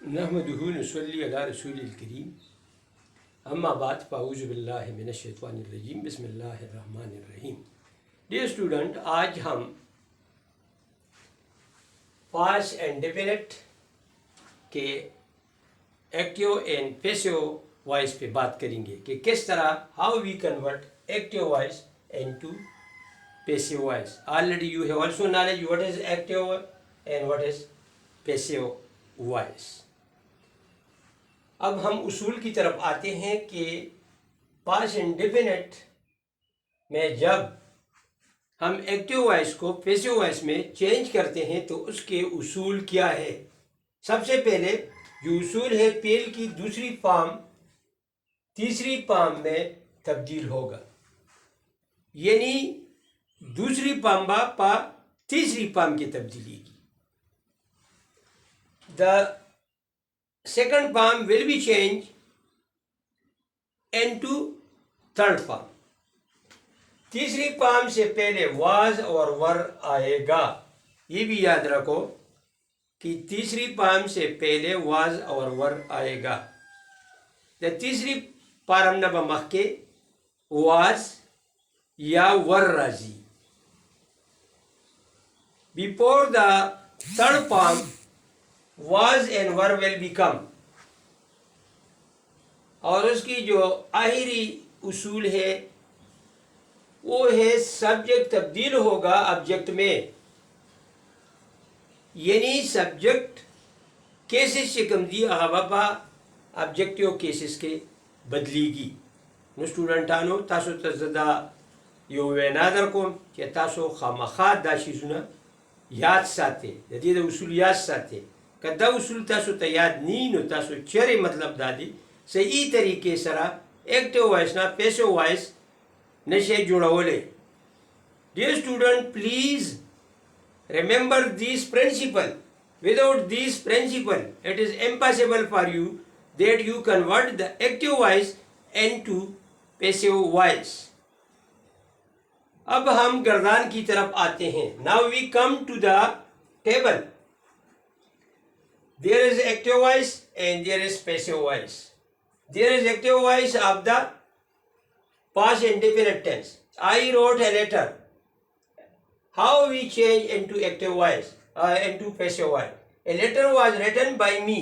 नहमदुहु नुसल्ली अला रसूलिल करीम अम्मा बाद फ़ाऊज़ु बिल्लाहि मिनश शैतानिर रजीम बिस्मिल्लाहिर रहमानिर रहीम। डियर स्टूडेंट, आज हम पास्ट एंड डेफिनेट के एक्टिव एंड पैसिव वॉइस पे बात करेंगे कि किस तरह how we convert active voice into passive voice. Already you have also knowledge what is active and what is passive voice. अब हम उसूल की तरफ आते हैं कि पास्ट इंडेफिनिट में जब हम एक्टिव वॉइस को पैसिव वॉइस में चेंज करते हैं तो उसके उसूल क्या है। सबसे पहले जो उसूल है पेल की दूसरी फॉर्म तीसरी फॉर्म में तब्दील होगा, यानी दूसरी फॉर्म पा तीसरी फॉर्म की तब्दीली की। The second form will be changed into third form। तीसरी फॉर्म से पहले वाज और वर आएगा। ये भी याद रखो कि तीसरी फॉर्म से पहले वाज और वर आएगा। द तीसरी फॉर्म न बमके वाज या वर राजी। Before the third form was and were will become। और उसकी जो आखिरी उसूल है वो है सब्जेक्ट तब्दील होगा ऑब्जेक्ट में, यानी सब्जेक्ट केसेस से कम दी आबापा ऑब्जेक्टिव केसेस के बदलेगी। नो स्टूडेंटानो तासो तजदा यो वेनादर को कि तासो खामखा दाशिजुना याद साथे जदीद उसूल याद साथे कदा उसूल तासो त याद नी नो तासो चेरे मतलब दादी सही तरीके सरा एक्टिव वॉइस ना पैसिव वॉइस नशे जुड़ावले। Dear student, please remember this principle. Without this principle it is impossible for you that you convert the active voice into passive voice. अब हम गर्दान की तरफ आते हैं। Now we come to the table. There is active voice and there is passive voice. There is active voice of the past indefinite tense. I wrote a letter. How we change into active voice, into passive voice? A letter was written by me.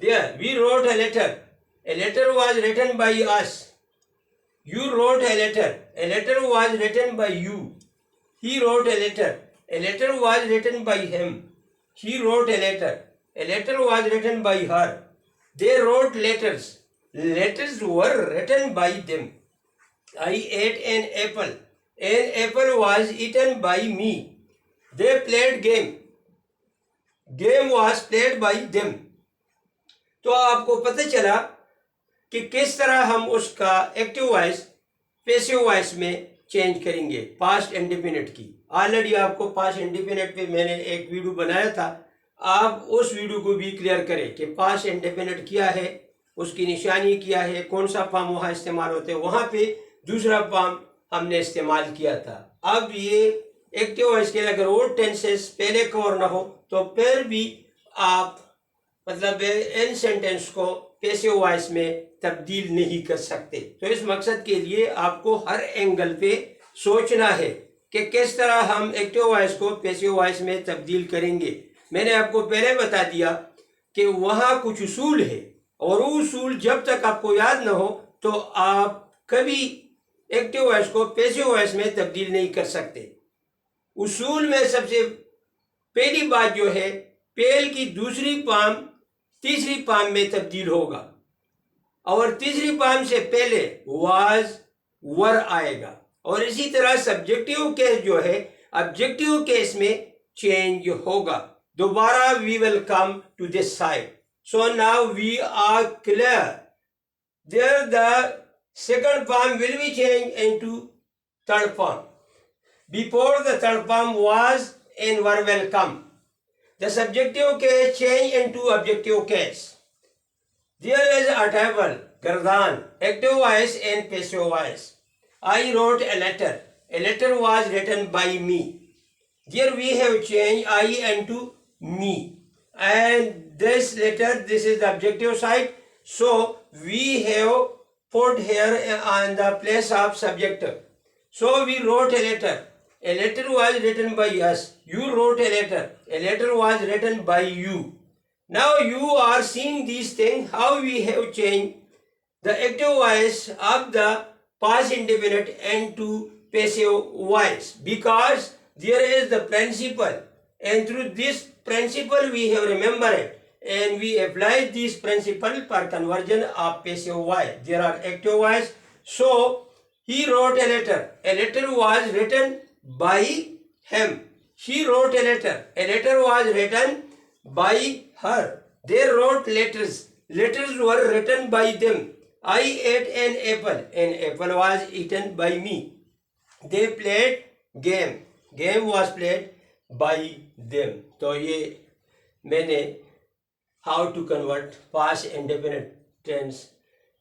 There, we wrote a letter. A letter was written by us. You wrote a letter. A letter was written by you. He wrote a letter. A letter was written by him. She wrote a letter. A letter was written by her. They wrote letters. Letters were written by them. I ate an apple. An apple was eaten by me. They played game. Game was played by them. तो आपको पता चला कि किस तरह हम उसका active voice passive voice में चेंज करेंगे पास्ट इंडेफिनिट की। ऑलरेडी आपको पास्ट इंडेफिनिट पे मैंने एक वीडियो बनाया था, आप उस वीडियो को भी क्लियर करें कि पास्ट इंडेफिनिट क्या है, उसकी निशानी क्या है, कौन सा फॉर्म वहाँ इस्तेमाल होते हैं। वहाँ पे दूसरा फॉर्म हमने इस्तेमाल किया था। अब ये एक्टिव वॉइस के लिए अगर ओल्ड टेंसेस पहले कवर ना हो तो फिर भी आप मतलब इन सेंटेंस को पैसिव वॉइस में तब्दील नहीं कर सकते। तो इस मकसद के लिए आपको हर एंगल पे सोचना है कि किस तरह हम एक्टिव वॉइस को पैसिव वॉइस में तब्दील करेंगे। मैंने आपको पहले बता दिया कि वहाँ कुछ उसूल है और वो उसूल जब तक आपको याद ना हो तो आप कभी एक्टिव वॉइस को पैसिव वॉइस में तब्दील नहीं कर सकते। उसूल में सबसे पहली बात जो है पेल की दूसरी फॉर्म तीसरी फॉर्म में तब्दील होगा और तीसरी फॉर्म से पहले वाज वर आएगा। और इसी तरह सब्जेक्टिव केस जो है ऑब्जेक्टिव केस में चेंज होगा। दोबारा we will come to this side. So now we are clear. There the second form will be change into third form. Before the third form was and were will come. The subjective case change into objective case. There is a table, Gardan, active voice and passive voice. I wrote a letter. A letter was written by me. Here we have changed I into me. and this letter, this is the objective side. So we have put here on the place of subject. So we wrote a letter. A letter was written by us. You wrote a letter. A letter was written by you. Now you are seeing these things, how we have changed the active voice of the past indefinite into passive voice, because there is the principle, and through this principle we have remembered and we apply this principle for conversion of passive voice. There are active voice. So he wrote a letter. A letter was written by him. She wrote a letter. A letter was written by her. They wrote letters. Letters were written by them. I ate an apple. An apple was eaten by me. They played game. Game was played by them. तो ये मैंने how to convert past indefinite tense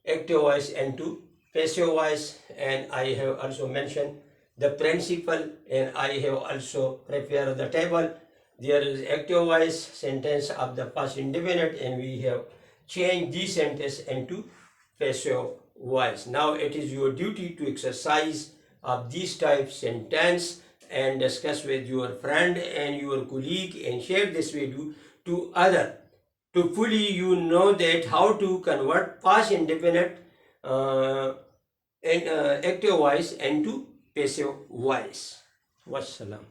active voice into passive voice, and I have also mentioned the principle, and I have also prepared the table. There is active voice sentence of the past indefinite, and we have changed this sentence into passive voice. Now it is your duty to exercise of these type sentence and discuss with your friend and your colleague and share this video to other, to fully you know that how to convert past indefinite and active voice into passive voice. Wassalam.